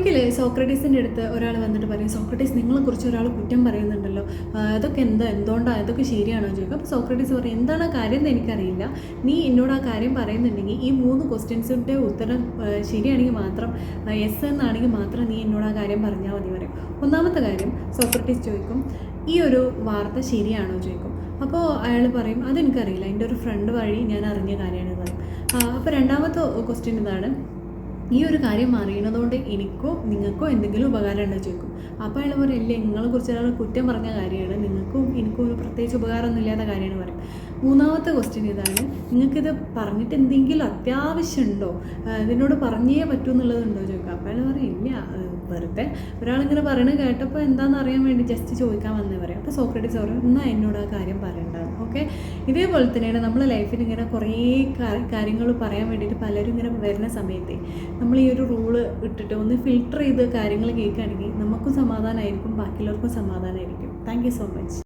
ഒരിക്കൽ സോക്രട്ടീസിൻ്റെ അടുത്ത് ഒരാൾ വന്നിട്ട് പറയും, സോക്രട്ടീസ് നിങ്ങളെക്കുറിച്ച് ഒരാൾ കുറ്റം പറയുന്നുണ്ടല്ലോ, അതൊക്കെ എന്തുകൊണ്ടാണ്, അതൊക്കെ ശരിയാണോ ചോദിക്കും. അപ്പോൾ സോക്രട്ടീസ് പറയും, എന്താണ് ആ കാര്യം എന്ന് എനിക്കറിയില്ല, നീ എന്നോട് ആ കാര്യം പറയുന്നുണ്ടെങ്കിൽ ഈ 3 ക്വസ്റ്റ്യൻസിൻ്റെ ഉത്തരം ശരിയാണെങ്കിൽ മാത്രം, യെസ് എന്നാണെങ്കിൽ മാത്രം നീ എന്നോട് ആ കാര്യം പറഞ്ഞാൽ മതി പറയും. ഒന്നാമത്തെ കാര്യം സോക്രട്ടീസ് ചോദിക്കും, ഈ ഒരു വാർത്ത ശരിയാണോ ചോദിക്കും. അപ്പോൾ അയാൾ പറയും, അതെനിക്കറിയില്ല, എൻ്റെ ഒരു ഫ്രണ്ട് വഴി ഞാൻ അറിഞ്ഞ കാര്യമാണ് പറയും. അപ്പോൾ രണ്ടാമത്തെ ക്വസ്റ്റ്യൻ ഇതാണ്, ഈ ഒരു കാര്യം അറിയണതുകൊണ്ട് എനിക്കോ നിങ്ങൾക്കോ എന്തെങ്കിലും ഉപകാരം ഉണ്ടോ ചോദിക്കും. അപ്പോൾ അയാൾ പറയും, ഇല്ലേ, നിങ്ങളെക്കുറിച്ച് ഒരാൾ കുറ്റം പറഞ്ഞ കാര്യമാണ്, നിങ്ങൾക്കും എനിക്കും ഒരു പ്രത്യേകിച്ച് ഉപകാരമൊന്നും ഇല്ലാത്ത കാര്യമാണ് പറയും. മൂന്നാമത്തെ ക്വസ്റ്റ്യൻ ഇതാണ്, നിങ്ങൾക്കിത് പറഞ്ഞിട്ട് എന്തെങ്കിലും അത്യാവശ്യമുണ്ടോ, ഇതിനോട് പറഞ്ഞേ പറ്റൂ എന്നുള്ളതുണ്ടോ ചോദിക്കുക. അപ്പോൾ അയാൾ പറയും, ഇല്ല, വെറുതെ ഒരാളിങ്ങനെ പറയണത് കേട്ടപ്പോൾ എന്താണെന്ന് അറിയാൻ വേണ്ടി ജസ്റ്റ് ചോദിക്കാൻ വന്നേ പറയും. അപ്പോൾ സോക്രട്ടീസ് പറയും, എന്നാൽ എന്നോട് ആ കാര്യം പറയണ്ടാകും. ഓക്കെ, ഇതേപോലെ തന്നെയാണ് നമ്മളെ ലൈഫിൽ ഇങ്ങനെ കുറേ കാര്യങ്ങൾ പറയാൻ വേണ്ടിയിട്ട് പലരും ഇങ്ങനെ വരുന്ന സമയത്ത് നമ്മൾ ഈ ഒരു റൂള് ഇട്ടിട്ട് ഒന്ന് ഫിൽട്ടർ ചെയ്ത് കാര്യങ്ങൾ കേൾക്കുകയാണെങ്കിൽ നമുക്കും സമാധാനമായിരിക്കും, ബാക്കിയുള്ളവർക്കും സമാധാനമായിരിക്കും. Thank you so much.